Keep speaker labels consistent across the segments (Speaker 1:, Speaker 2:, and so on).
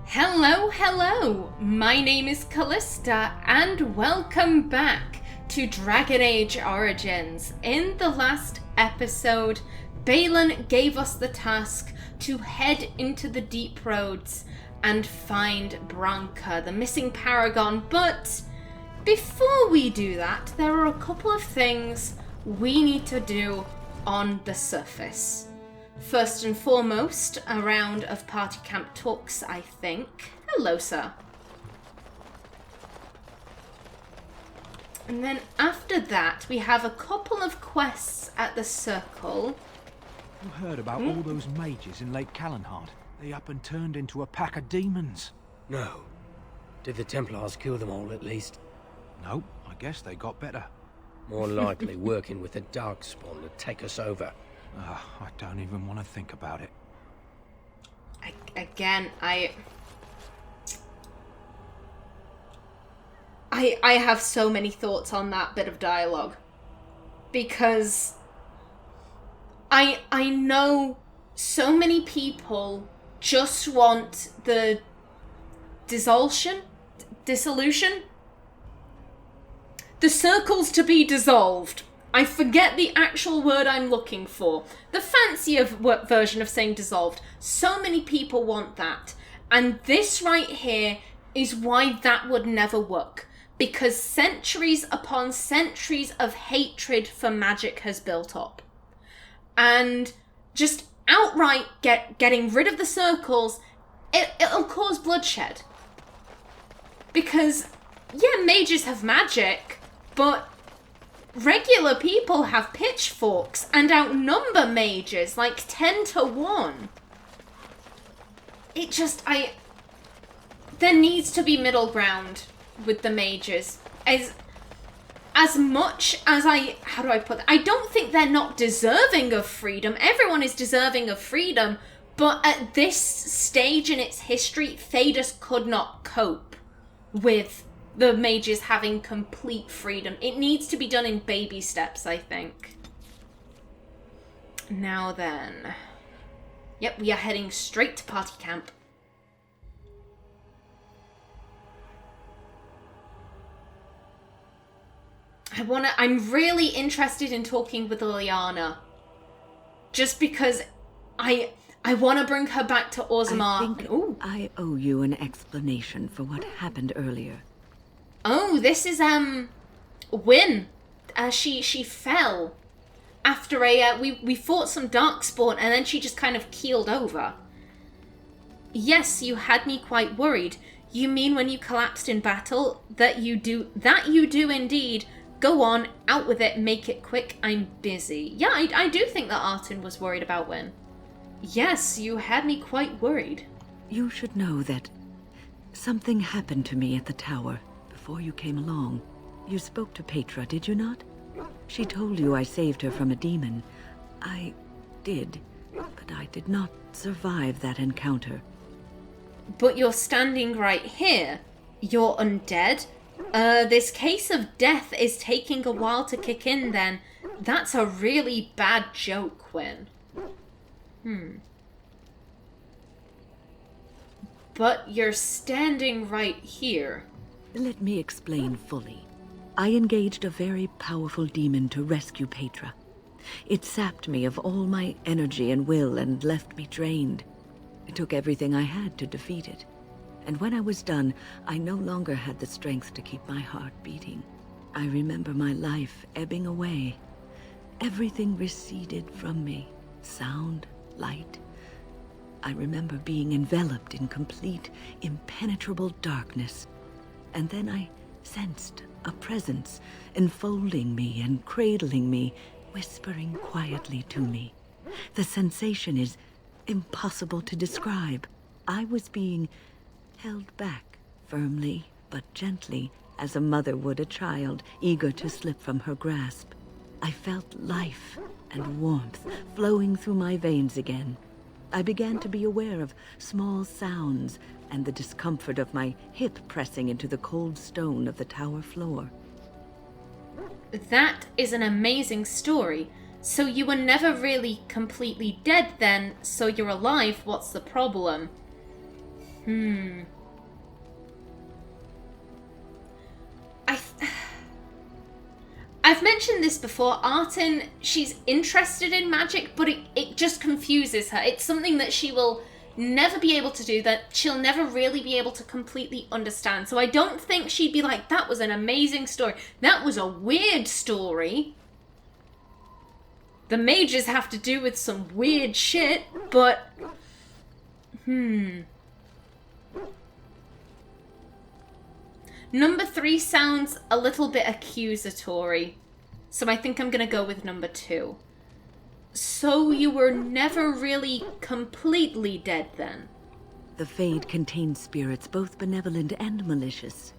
Speaker 1: Hello, hello! My name is Callista, and welcome back to Dragon Age Origins. In the last episode, Balin gave us the task to head into the deep roads and find Branka, the missing paragon, but before we do that, there are a couple of things we need to do on the surface. First and foremost, a round of party camp talks, I think. Hello, sir. And then after that, we have a couple of quests at the circle.
Speaker 2: You heard about all those mages in Lake Callanhard? They up and turned into a pack of demons.
Speaker 3: No. Did the Templars kill them all, at least?
Speaker 2: Nope, I guess they got better.
Speaker 3: More likely working with the Darkspawn to take us over.
Speaker 2: I don't even want to think about it.
Speaker 1: Again, I have so many thoughts on that bit of dialogue. Because I know so many people just want the dissolution? The circles to be dissolved. I forget the actual word I'm looking for. The fancier version of saying dissolved. So many people want that. And this right here is why that would never work. Because centuries upon centuries of hatred for magic has built up. And just outright getting rid of the circles, it'll cause bloodshed. Because, yeah, mages have magic, but regular people have pitchforks and outnumber mages like 10 to 1. There needs to be middle ground with the mages. As much as how do I put that? I don't think they're not deserving of freedom. Everyone is deserving of freedom, but at this stage in its history, Thedas could not cope with the mages having complete freedom. It needs to be done in baby steps, I think. Now then. Yep, we are heading straight to party camp. I'm really interested in talking with Liliana. Just because I want to bring her back to Orzammar.
Speaker 4: I think I owe you an explanation for what happened earlier.
Speaker 1: Oh, this is, Wynne. She fell after we fought some Darkspawn and then she just kind of keeled over. Yes, you had me quite worried. You mean when you collapsed in battle? That you do indeed. Go on, out with it, make it quick, I'm busy. Yeah, I do think that Artin was worried about Wynne. Yes, you had me quite worried.
Speaker 4: You should know that something happened to me at the tower before you came along. You spoke to Petra, did you not? She told you I saved her from a demon. I did, but I did not survive that encounter.
Speaker 1: But you're standing right here. You're undead. This case of death is taking a while to kick in then. That's a really bad joke, Qwinn. But you're standing right here.
Speaker 4: Let me explain fully. I engaged a very powerful demon to rescue Petra. It sapped me of all my energy and will and left me drained. It took everything I had to defeat it. And when I was done, I no longer had the strength to keep my heart beating. I remember my life ebbing away. Everything receded from me. Sound, light. I remember being enveloped in complete, impenetrable darkness. And then I sensed a presence enfolding me and cradling me, whispering quietly to me. The sensation is impossible to describe. I was being held back, firmly but gently, as a mother would a child, eager to slip from her grasp. I felt life and warmth flowing through my veins again. I began to be aware of small sounds and the discomfort of my hip pressing into the cold stone of the tower floor.
Speaker 1: That is an amazing story. So you were never really completely dead then, so you're alive, what's the problem? I've mentioned this before. Artin, she's interested in magic, but it just confuses her. It's something that she will never be able to do, that she'll never really be able to completely understand. So I don't think she'd be like, that was an amazing story. That was a weird story. The mages have to do with some weird shit, but... Number 3 sounds a little bit accusatory, so I think I'm gonna go with number 2. So you were never really completely dead then?
Speaker 4: The Fade contains spirits both benevolent and malicious.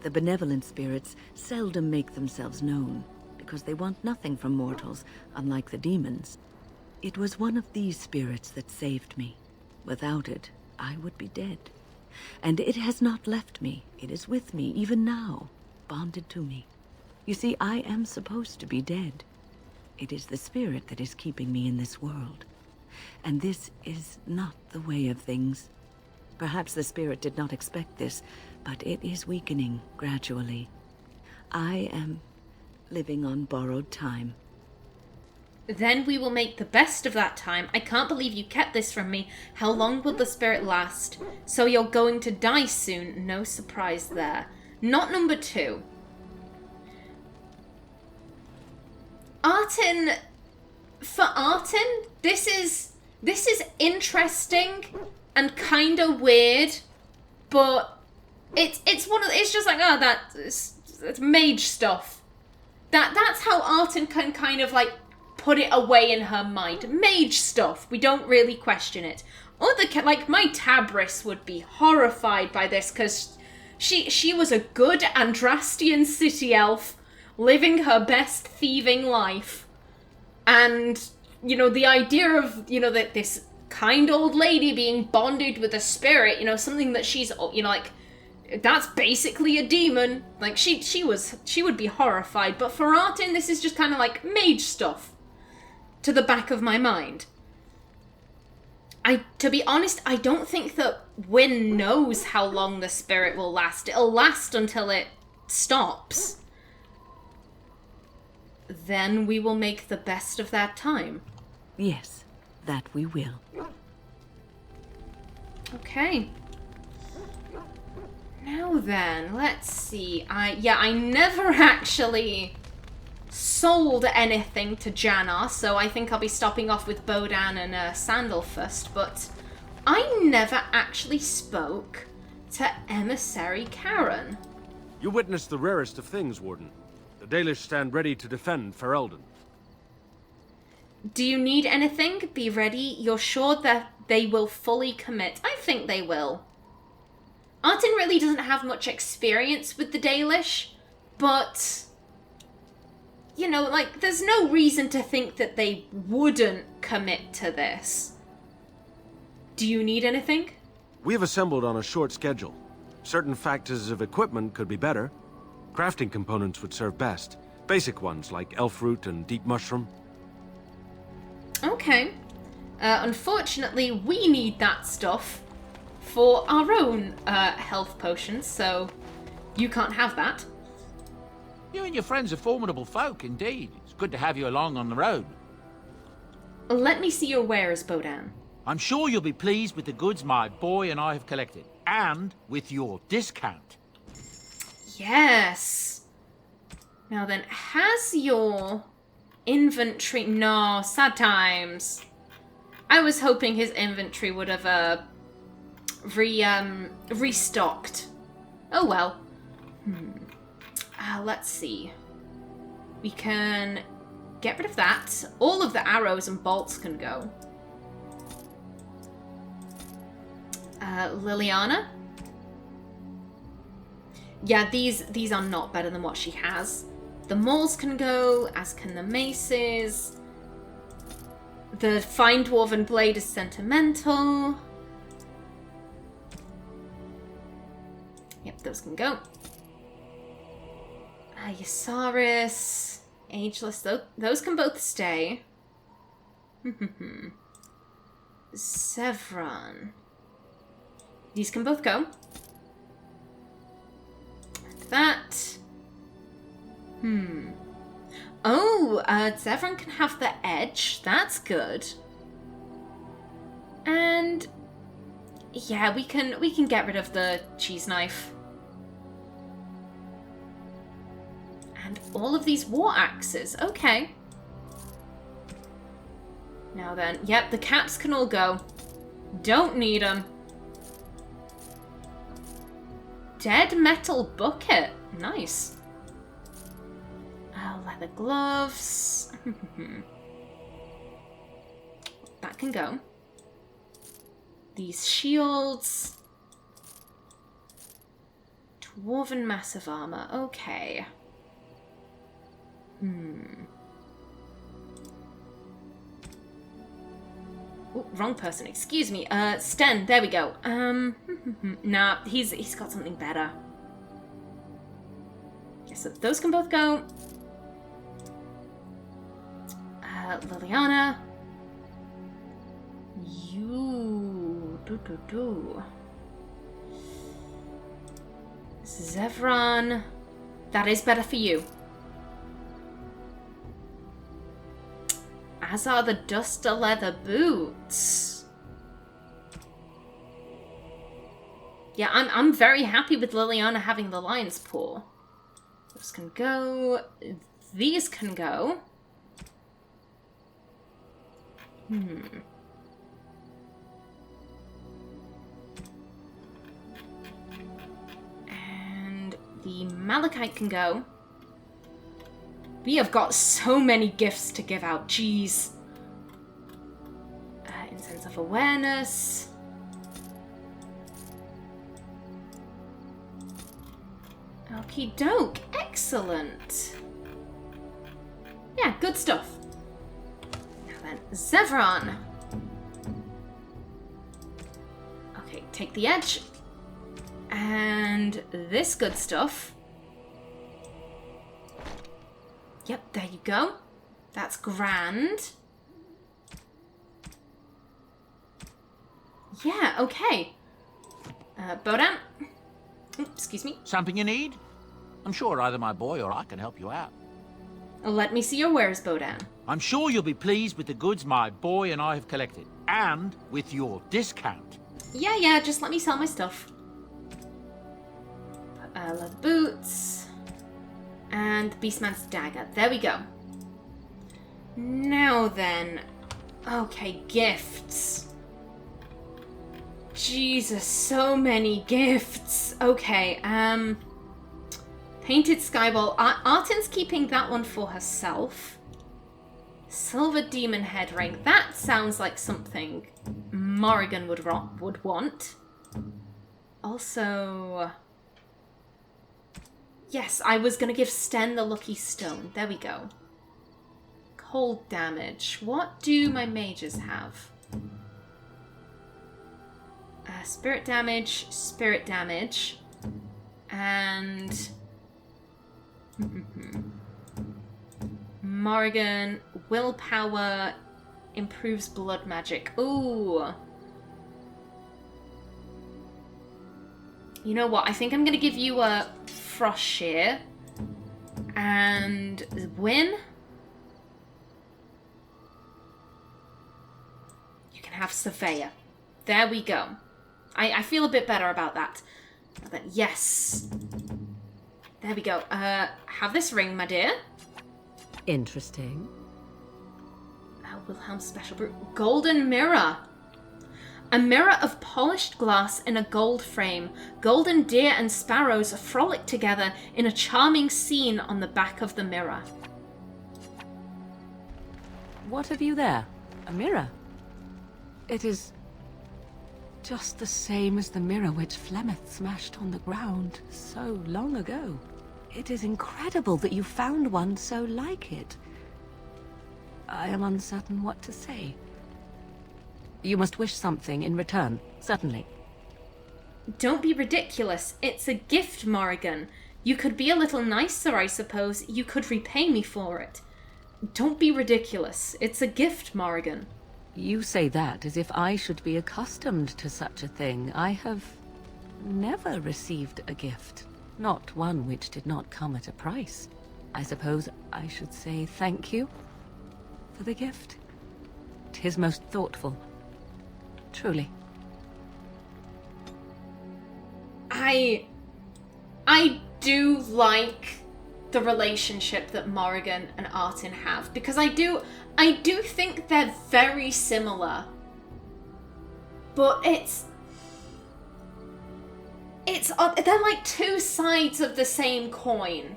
Speaker 4: The benevolent spirits seldom make themselves known, because they want nothing from mortals, unlike the demons. It was one of these spirits that saved me. Without it, I would be dead. And it has not left me. It is with me, even now, bonded to me. You see, I am supposed to be dead. It is the spirit that is keeping me in this world. And this is not the way of things. Perhaps the spirit did not expect this, but it is weakening gradually. I am living on borrowed time.
Speaker 1: Then we will make the best of that time. I can't believe you kept this from me. How long will the spirit last? So you're going to die soon. No surprise there. Not number 2. Artin, for Artin, this is interesting and kind of weird, but it's just like, oh, that's mage stuff. That's how Artin can kind of like put it away in her mind. Mage stuff. We don't really question it. Like my Tabris would be horrified by this, because she was a good Andrastian city elf living her best thieving life, and you know, the idea of, you know, that this kind old lady being bonded with a spirit, you know, something that she's, you know, like, that's basically a demon. Like, she would be horrified. But for Artin, this is just kind of like mage stuff to the back of my mind. To be honest, I don't think that Wynne knows how long the spirit will last. It'll last until it stops. Then we will make the best of that time.
Speaker 4: Yes, that we will.
Speaker 1: Okay. Now then, let's see. I never actually sold anything to Jannar, so I think I'll be stopping off with Bodan and Sandal first, but I never actually spoke to Emissary Karen.
Speaker 5: You witnessed the rarest of things, Warden. The Dalish stand ready to defend Ferelden.
Speaker 1: Do you need anything? Be ready. You're sure that they will fully commit? I think they will. Artin really doesn't have much experience with the Dalish, but, you know, like, there's no reason to think that they wouldn't commit to this. Do you need anything?
Speaker 5: We have assembled on a short schedule. Certain factors of equipment could be better. Crafting components would serve best. Basic ones like elf root and deep mushroom.
Speaker 1: Okay. Unfortunately, we need that stuff for our own health potions, so you can't have that.
Speaker 6: You and your friends are formidable folk, indeed. It's good to have you along on the road.
Speaker 1: Let me see your wares, Bodan.
Speaker 6: I'm sure you'll be pleased with the goods my boy and I have collected, and with your discount.
Speaker 1: Yes. Now then, has your inventory... No, sad times. I was hoping his inventory would have restocked. Oh well. Let's see. We can get rid of that. All of the arrows and bolts can go. Liliana? Yeah, these are not better than what she has. The mauls can go, as can the maces. The fine dwarven blade is sentimental. Yep, those can go. Yasaris, Ageless, those can both stay. Sevron. These can both go. That. Oh, Zevran can have the edge. That's good. And yeah, we can get rid of the cheese knife. And all of these war axes. Okay. Now then, yep, the caps can all go. Don't need them. Dead metal bucket. Nice. Leather gloves. That can go. These shields. Dwarven massive armor. Okay. Ooh, wrong person. Excuse me. Sten. There we go. Nah, he's got something better. Okay, so those can both go. Liliana. You. Zevran. That is better for you. As are the duster leather boots. Yeah, I'm very happy with Liliana having the lion's paw. Those can go. These can go. And the malachite can go. We have got so many gifts to give out. Jeez. Incense of awareness. Okie doke. Excellent. Yeah, good stuff. Now then, Zevran. Okay, take the edge. And this good stuff. Yep, there you go. That's grand. Yeah, okay. Bodan? Excuse me.
Speaker 6: Something you need? I'm sure either my boy or I can help you out.
Speaker 1: Let me see your wares, Bodan.
Speaker 6: I'm sure you'll be pleased with the goods my boy and I have collected. And with your discount.
Speaker 1: Yeah, just let me sell my stuff. Leather boots. And Beastman's dagger. There we go. Now then. Okay, gifts. Jesus, so many gifts. Okay, Painted skyball. Artin's keeping that one for herself. Silver demon head ring. That sounds like something Morrigan would want. Also... Yes, I was going to give Sten the lucky stone. There we go. Cold damage. What do my mages have? Spirit damage, and... Morrigan, willpower, improves blood magic. Ooh. You know what? I think I'm going to give you a Frost Shear. And Wynne? You can have Surveyor. There we go. I feel a bit better about that. Yes. There we go. Have this ring, my dear.
Speaker 4: Interesting.
Speaker 1: Wilhelm's special brew. Golden mirror. A mirror of polished glass in a gold frame. Golden deer and sparrows frolic together in a charming scene on the back of the mirror.
Speaker 4: What have you there? A mirror? It is just the same as the mirror which Flemeth smashed on the ground so long ago. It is incredible that you found one so like it. I am uncertain what to say. You must wish something in return, certainly.
Speaker 1: Don't be ridiculous. It's a gift, Morrigan. You could be a little nicer, I suppose. You could repay me for it. Don't be ridiculous. It's a gift, Morrigan.
Speaker 4: You say that as if I should be accustomed to such a thing. I have never received a gift. Not one which did not come at a price. I suppose I should say thank you for the gift. 'Tis most thoughtful. Truly.
Speaker 1: I do like the relationship that Morrigan and Artin have, because I do think they're very similar. But they're like two sides of the same coin.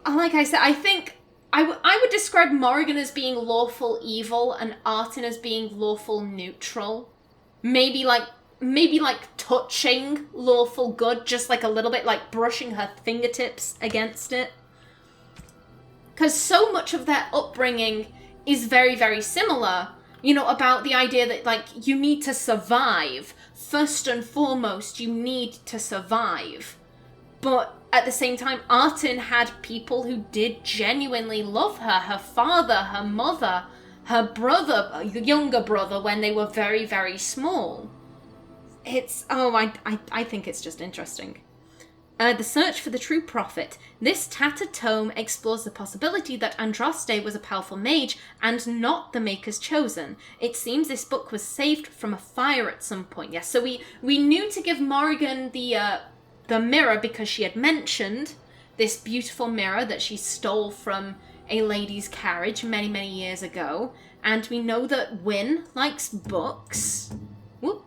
Speaker 1: Like I said, I think I would describe Morrigan as being lawful evil and Artin as being lawful neutral. Maybe like touching lawful good, just like a little bit, like brushing her fingertips against it. Because so much of their upbringing is very, very similar. You know, about the idea that, like, you need to survive. First and foremost, you need to survive. But at the same time, Artin had people who did genuinely love her. Her father, her mother, her brother, younger brother, when they were very, very small. I think it's just interesting. The Search for the True Prophet. This tattered tome explores the possibility that Andraste was a powerful mage and not the Maker's Chosen. It seems this book was saved from a fire at some point. Yes, so we knew to give Morrigan the mirror because she had mentioned this beautiful mirror that she stole from a lady's carriage many, many years ago. And we know that Wynne likes books. Whoop.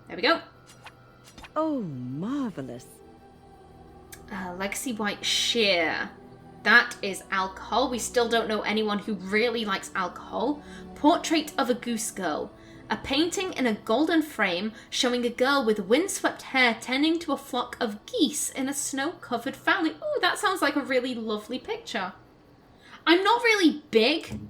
Speaker 1: There we go.
Speaker 4: Oh, marvelous.
Speaker 1: Legacy White Sheer. That is alcohol. We still don't know anyone who really likes alcohol. Portrait of a Goose Girl. A painting in a golden frame showing a girl with windswept hair tending to a flock of geese in a snow-covered valley. Oh, that sounds like a really lovely picture. I'm not really big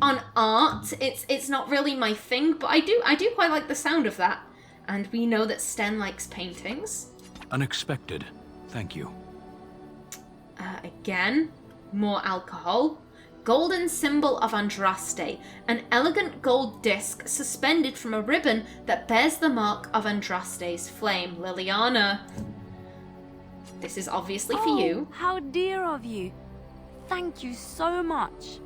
Speaker 1: on art. It's not really my thing, but I do quite like the sound of that. And we know that Sten likes paintings.
Speaker 2: Unexpected. Thank you.
Speaker 1: Again, more alcohol. Golden symbol of Andraste. An elegant gold disc suspended from a ribbon that bears the mark of Andraste's flame. Liliana. This is obviously for you.
Speaker 7: How dear of you. Thank you so much.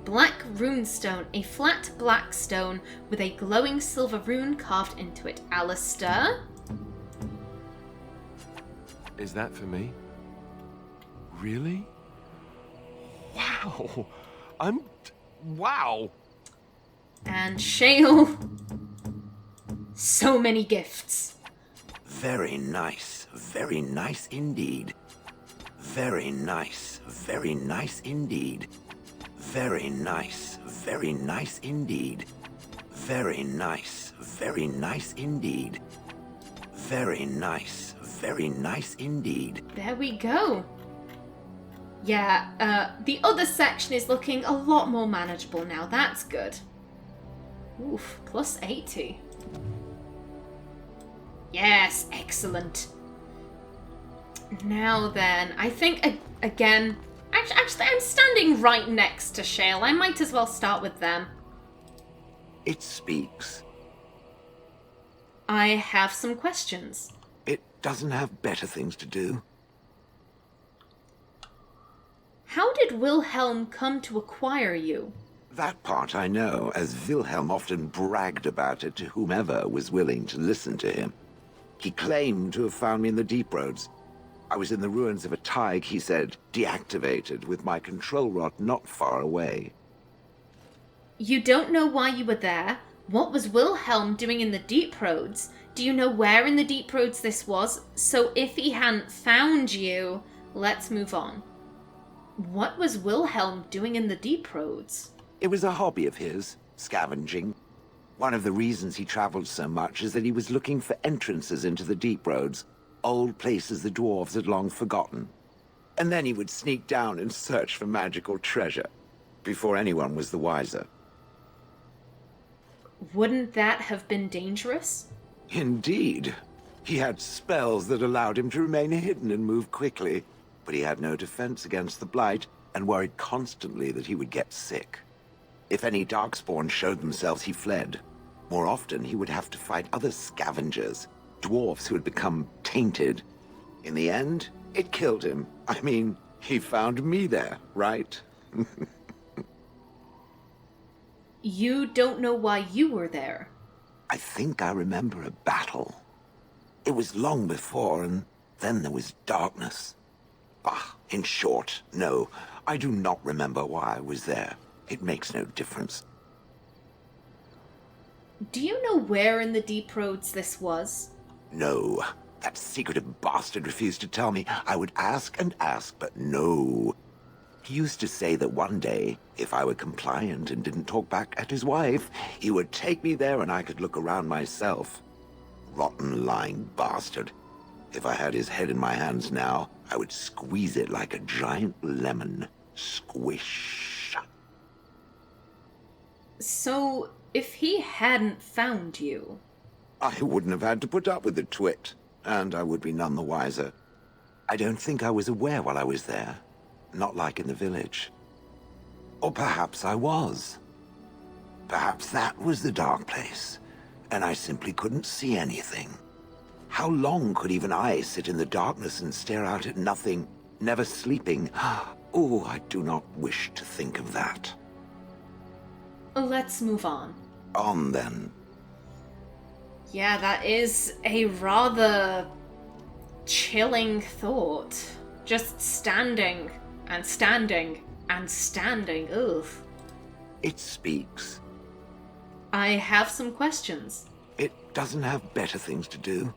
Speaker 1: Black runestone, a flat black stone with a glowing silver rune carved into it. Alistair?
Speaker 5: Is that for me? Really? Wow. Wow.
Speaker 1: And Shale. So many gifts.
Speaker 8: Very nice indeed. Very nice indeed. Very nice indeed. Very nice indeed. Very nice indeed.
Speaker 1: There we go. Yeah, the other section is looking a lot more manageable now. That's good. Oof, plus 80. Yes, excellent. Now then, I think, again... Actually, I'm standing right next to Shale. I might as well start with them.
Speaker 8: It speaks.
Speaker 1: I have some questions.
Speaker 8: It doesn't have better things to do.
Speaker 1: How did Wilhelm come to acquire you?
Speaker 8: That part I know, as Wilhelm often bragged about it to whomever was willing to listen to him. He claimed to have found me in the deep roads. I was in the ruins of a Tig, he said, deactivated, with my control rod not far away.
Speaker 1: You don't know why you were there? What was Wilhelm doing in the deep roads? Do you know where in the deep roads this was? So if he hadn't found you, let's move on. What was Wilhelm doing in the deep roads?
Speaker 8: It was a hobby of his, scavenging. One of the reasons he traveled so much is that he was looking for entrances into the deep roads, old places the dwarves had long forgotten. And then he would sneak down and search for magical treasure, before anyone was the wiser.
Speaker 1: Wouldn't that have been dangerous?
Speaker 8: Indeed. He had spells that allowed him to remain hidden and move quickly, but he had no defense against the blight, and worried constantly that he would get sick. If any darkspawn showed themselves, he fled. More often, he would have to fight other scavengers, dwarfs who had become tainted. In the end, it killed him. I mean, he found me there, right?
Speaker 1: You don't know why you were there.
Speaker 8: I think I remember a battle. It was long before, and then there was darkness. In short, no, I do not remember why I was there. It makes no difference.
Speaker 1: Do you know where in the Deep Roads this was?
Speaker 8: No. That secretive bastard refused to tell me. I would ask and ask, but no. He used to say that one day, if I were compliant and didn't talk back at his wife, he would take me there and I could look around myself. Rotten, lying bastard. If I had his head in my hands now, I would squeeze it like a giant lemon. Squish.
Speaker 1: So, if he hadn't found you...
Speaker 8: I wouldn't have had to put up with the twit, and I would be none the wiser. I don't think I was aware while I was there. Not like in the village. Or perhaps I was. Perhaps that was the dark place, and I simply couldn't see anything. How long could even I sit in the darkness and stare out at nothing, never sleeping? Oh, I do not wish to think of that.
Speaker 1: Let's move on.
Speaker 8: On then.
Speaker 1: Yeah, that is a rather chilling thought. Just standing and standing and standing. Ugh.
Speaker 8: It speaks.
Speaker 1: I have some questions.
Speaker 8: It doesn't have better things to do.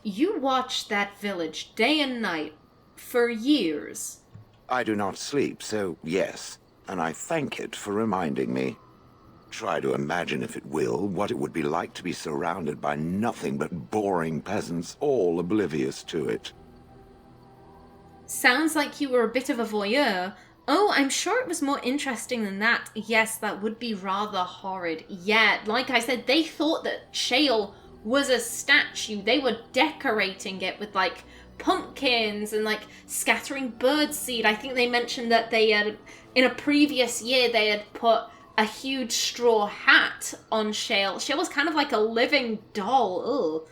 Speaker 1: You watched that village day and night for years.
Speaker 8: I do not sleep, so yes, and I thank it for reminding me. Try to imagine, if it will, what it would be like to be surrounded by nothing but boring peasants, all oblivious to it.
Speaker 1: Sounds like you were a bit of a voyeur. Oh, I'm sure it was more interesting than that. Yes, that would be rather horrid. Yeah, like I said, they thought that Shale was a statue. They were decorating it with, like, pumpkins and, like, scattering birdseed. I think they mentioned that they had, in a previous year, they had put a huge straw hat on Shale. Shale was kind of like a living doll. Ugh.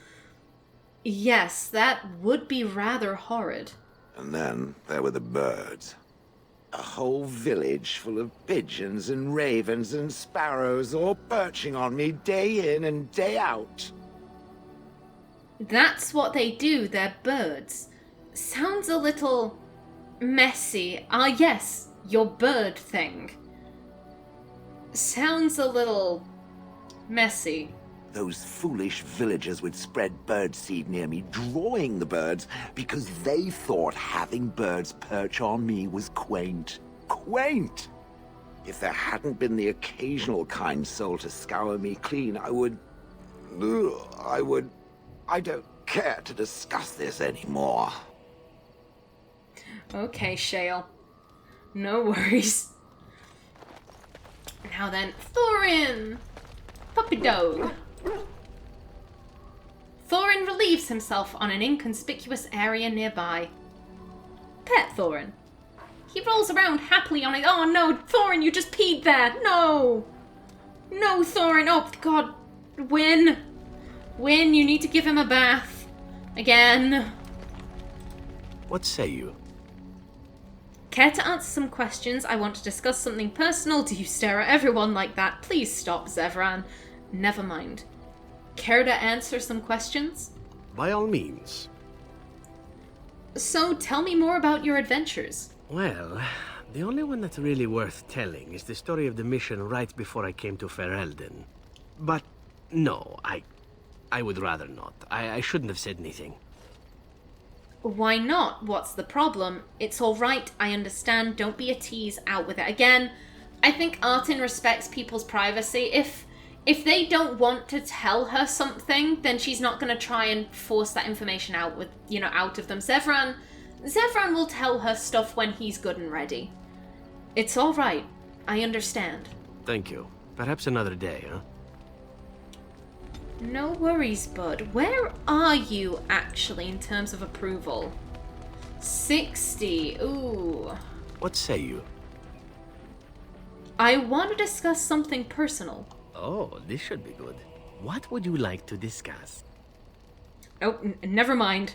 Speaker 1: Yes, that would be rather horrid.
Speaker 8: And then there were the birds. A whole village full of pigeons and ravens and sparrows all perching on me day in and day out.
Speaker 1: That's what they do, they're birds. Sounds a little messy. Ah, yes, your bird thing. Sounds a little messy.
Speaker 8: Those foolish villagers would spread birdseed near me, drawing the birds, because they thought having birds perch on me was quaint. Quaint! If there hadn't been the occasional kind soul to scour me clean, I don't care to discuss this anymore.
Speaker 1: Okay, Shale. No worries. Now then, Thorin! Puppy dog. Thorin relieves himself on an inconspicuous area nearby. Pet Thorin. He rolls around happily on it. Oh no, Thorin, you just peed there. No! No, Thorin. Oh, God. Wynne. Wynne, you need to give him a bath. Again.
Speaker 3: What say you?
Speaker 1: Care to answer some questions? I want to discuss something personal. Do you stare at everyone like that? Please stop, Zevran. Never mind. Care to answer some questions?
Speaker 3: By all means.
Speaker 1: So, tell me more about your adventures.
Speaker 3: Well, the only one that's really worth telling is the story of the mission right before I came to Ferelden. But no, I would rather not. I shouldn't have said anything.
Speaker 1: Why not? What's the problem? It's alright, I understand. Don't be a tease. Out with it. Again, I think Artin respects people's privacy. If they don't want to tell her something, then she's not going to try and force that information out with, out of them. Zevran will tell her stuff when he's good and ready. It's alright. I understand.
Speaker 3: Thank you. Perhaps another day, huh?
Speaker 1: No worries, bud. Where are you, actually, in terms of approval? 60. Ooh.
Speaker 3: What say you?
Speaker 1: I want to discuss something personal.
Speaker 3: Oh, this should be good. What would you like to discuss?
Speaker 1: Oh, never mind.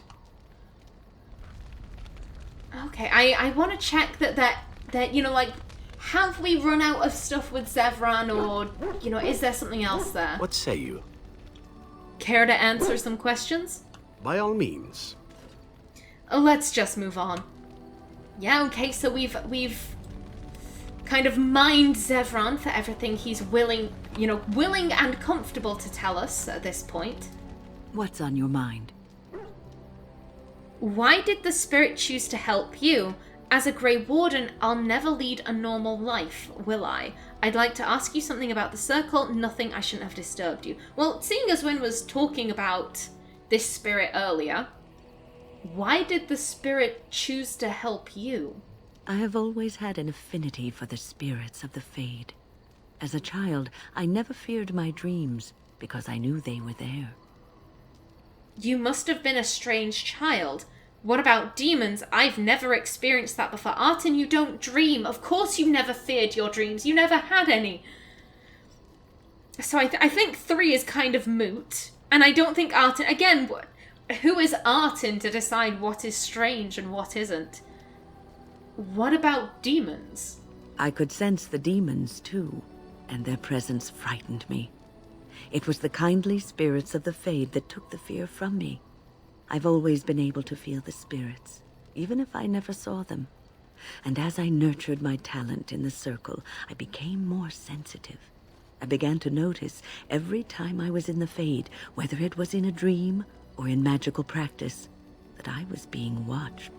Speaker 1: Okay, I want to check that, you know, like, have we run out of stuff with Zevran, or, you know, is there something else there?
Speaker 3: What say you?
Speaker 1: Care to answer some questions?
Speaker 3: By all means.
Speaker 1: Let's just move on. Yeah, okay, so we've kind of mined Zevran for everything he's willing and comfortable to tell us at this point.
Speaker 4: What's on your mind?
Speaker 1: Why did the spirit choose to help you? As a Grey Warden, I'll never lead a normal life, will I? I'd like to ask you something about the Circle. Nothing I shouldn't have disturbed you. Well, seeing as Wynne was talking about this spirit earlier, why did the spirit choose to help you?
Speaker 4: I have always had an affinity for the spirits of the Fade. As a child, I never feared my dreams because I knew they were there.
Speaker 1: You must have been a strange child. What about demons? I've never experienced that before. Artin, you don't dream. Of course you never feared your dreams. You never had any. So I think 3 is kind of moot. And I don't think Artin... Again, who is Artin to decide what is strange and what isn't? What about demons?
Speaker 4: I could sense the demons, too, and their presence frightened me. It was the kindly spirits of the Fade that took the fear from me. I've always been able to feel the spirits, even if I never saw them. And as I nurtured my talent in the Circle, I became more sensitive. I began to notice every time I was in the Fade, whether it was in a dream or in magical practice, that I was being watched.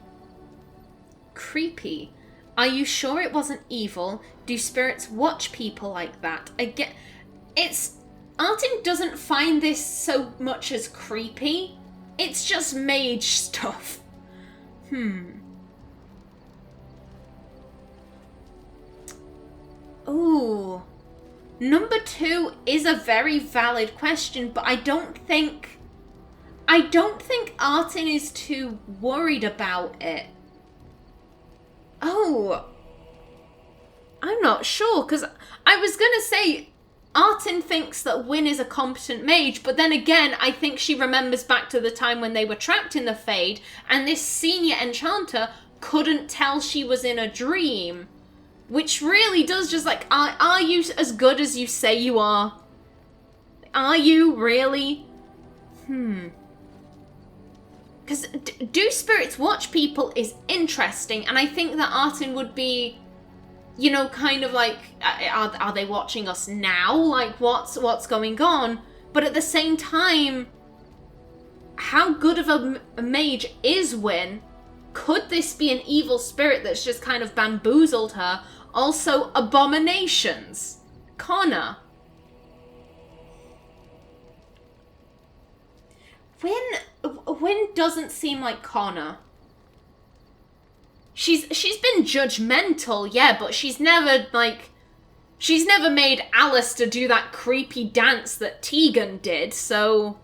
Speaker 1: Creepy. Are you sure it wasn't evil? Do spirits watch people like that? Again, Artin doesn't find this so much as creepy. It's just mage stuff. Ooh. Number 2 is a very valid question, but I don't think Artin is too worried about it. Oh. I'm not sure, because I was going to say Artin thinks that Wynne is a competent mage, but then again, I think she remembers back to the time when they were trapped in the Fade, and this senior enchanter couldn't tell she was in a dream. Which really does just like, are you as good as you say you are? Are you really? Because do spirits watch people is interesting, and I think that Artin would be, you know, kind of like, are they watching us now? Like, what's going on? But at the same time, how good of a mage is Wynne? Could this be an evil spirit that's just kind of bamboozled her? Also, abominations. Connor. Wynne doesn't seem like Connor. She's been judgmental, yeah, but she's never made Alistair do that creepy dance that Tegan did, so...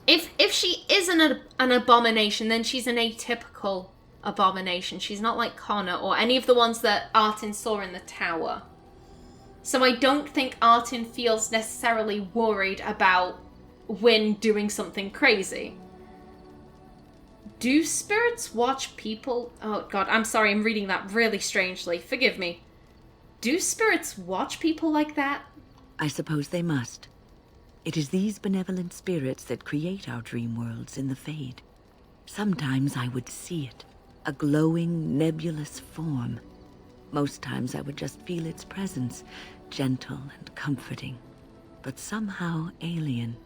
Speaker 1: If she isn't an abomination, then she's an atypical abomination. She's not like Connor or any of the ones that Artin saw in the tower. So I don't think Artin feels necessarily worried about Wynne doing something crazy. Do spirits watch people? Oh god, I'm sorry, I'm reading that really strangely. Forgive me. Do spirits watch people like that?
Speaker 4: I suppose they must. It is these benevolent spirits that create our dream worlds in the Fade. Sometimes I would see it, a glowing, nebulous form. Most times I would just feel its presence, gentle and comforting, but somehow alien.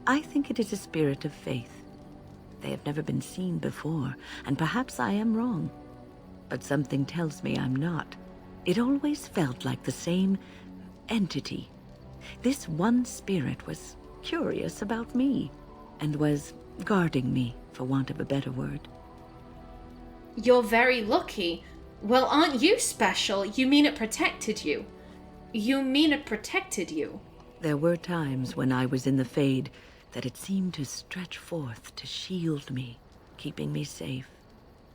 Speaker 4: I think it is a spirit of faith. They have never been seen before, and perhaps I am wrong. But something tells me I'm not. It always felt like the same entity. This one spirit was curious about me, and was guarding me, for want of a better word.
Speaker 1: You're very lucky. Well, aren't you special? You mean it protected you? You mean it protected you?
Speaker 4: There were times when I was in the Fade that it seemed to stretch forth to shield me, keeping me safe.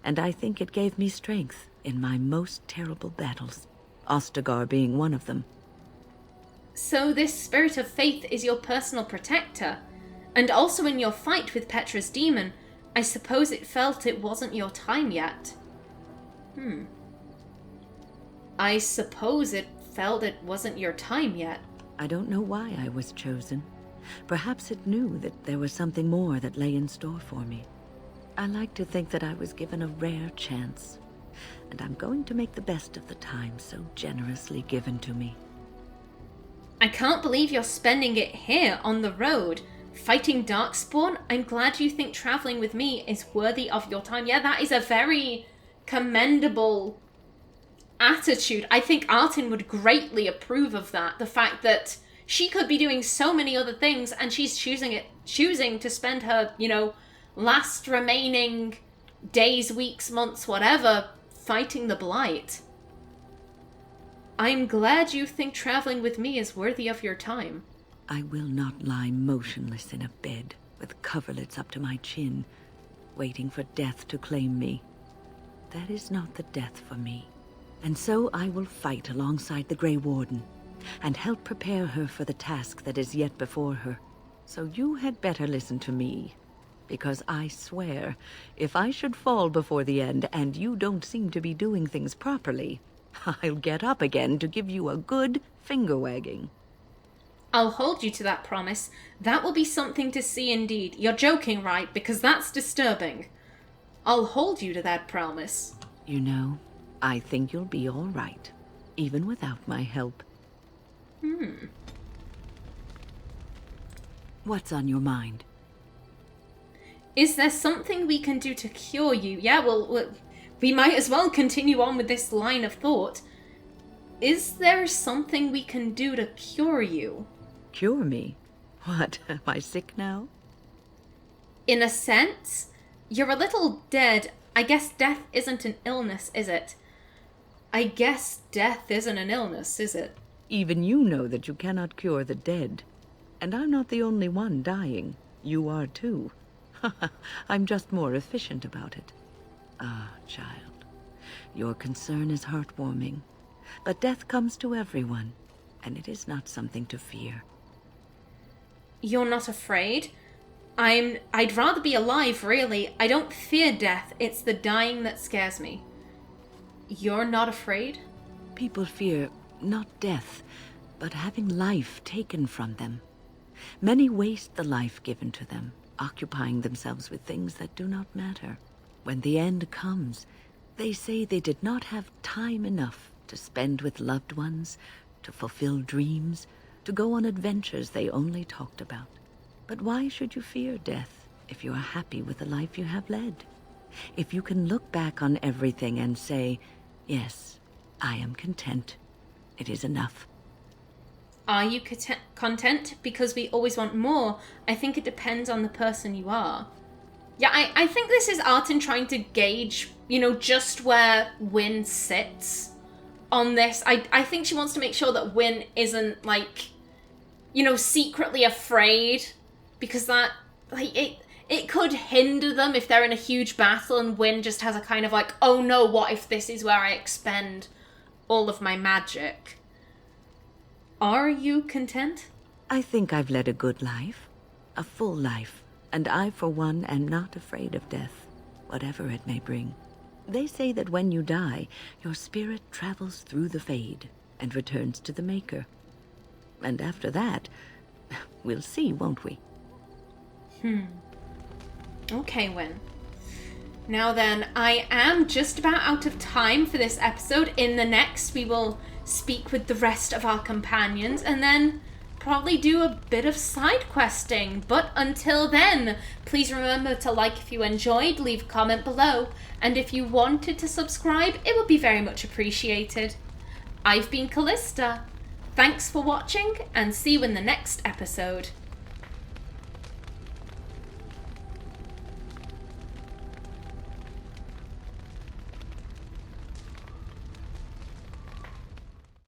Speaker 4: And I think it gave me strength in my most terrible battles, Ostagar being one of them.
Speaker 1: So this spirit of faith is your personal protector. And also in your fight with Petra's demon, I suppose it felt it wasn't your time yet. I suppose it felt it wasn't your time yet.
Speaker 4: I don't know why I was chosen. Perhaps it knew that there was something more that lay in store for me. I like to think that I was given a rare chance, and I'm going to make the best of the time so generously given to me.
Speaker 1: I can't believe you're spending it here on the road, fighting Darkspawn. I'm glad you think traveling with me is worthy of your time. Yeah, that is a very commendable attitude. I think Artin would greatly approve of that. The fact that she could be doing so many other things and she's choosing to spend her, last remaining days, weeks, months, whatever, fighting the Blight. I'm glad you think traveling with me is worthy of your time.
Speaker 4: I will not lie motionless in a bed with coverlets up to my chin, waiting for death to claim me. That is not the death for me. And so I will fight alongside the Grey Warden, and help prepare her for the task that is yet before her. So you had better listen to me, because I swear, if I should fall before the end and you don't seem to be doing things properly, I'll get up again to give you a good finger-wagging.
Speaker 1: I'll hold you to that promise. That will be something to see indeed. You're joking, right? Because that's disturbing. I'll hold you to that promise.
Speaker 4: You know, I think you'll be all right, even without my help. What's on your mind?
Speaker 1: Is there something we can do to cure you? Yeah, well, we might as well continue on with this line of thought. Is there something we can do to cure you?
Speaker 4: Cure me? What, am I sick now?
Speaker 1: In a sense, you're a little dead. I guess death isn't an illness, is it? I guess death isn't an illness, is it?
Speaker 4: Even you know that you cannot cure the dead. And I'm not the only one dying. You are too. I'm just more efficient about it. Ah, child, your concern is heartwarming. But death comes to everyone, and it is not something to fear.
Speaker 1: You're not afraid? I'd rather be alive, really. I don't fear death. It's the dying that scares me. You're not afraid?
Speaker 4: People fear not death, but having life taken from them. Many waste the life given to them, occupying themselves with things that do not matter. When the end comes, they say they did not have time enough to spend with loved ones, to fulfill dreams, to go on adventures they only talked about. But why should you fear death if you are happy with the life you have led? If you can look back on everything and say, yes, I am content. It is enough.
Speaker 1: Are you content? Because we always want more. I think it depends on the person you are. Yeah, I think this is Artin trying to gauge, just where Wynne sits on this. I think she wants to make sure that Wynne isn't, secretly afraid. Because that, it could hinder them if they're in a huge battle and Wynne just has a kind of oh no, what if this is where I expend all of my magic? Are you content?
Speaker 4: I think I've led a good life, a full life, and I, for one, am not afraid of death, whatever it may bring. They say that when you die, your spirit travels through the fade and returns to the Maker. And after that, we'll see, won't we?
Speaker 1: Okay, Wynne. Now then, I am just about out of time for this episode. In the next, we will speak with the rest of our companions and then probably do a bit of side questing. But until then, please remember to like if you enjoyed, leave a comment below, and if you wanted to subscribe, it would be very much appreciated. I've been Callista. Thanks for watching, and see you in the next episode.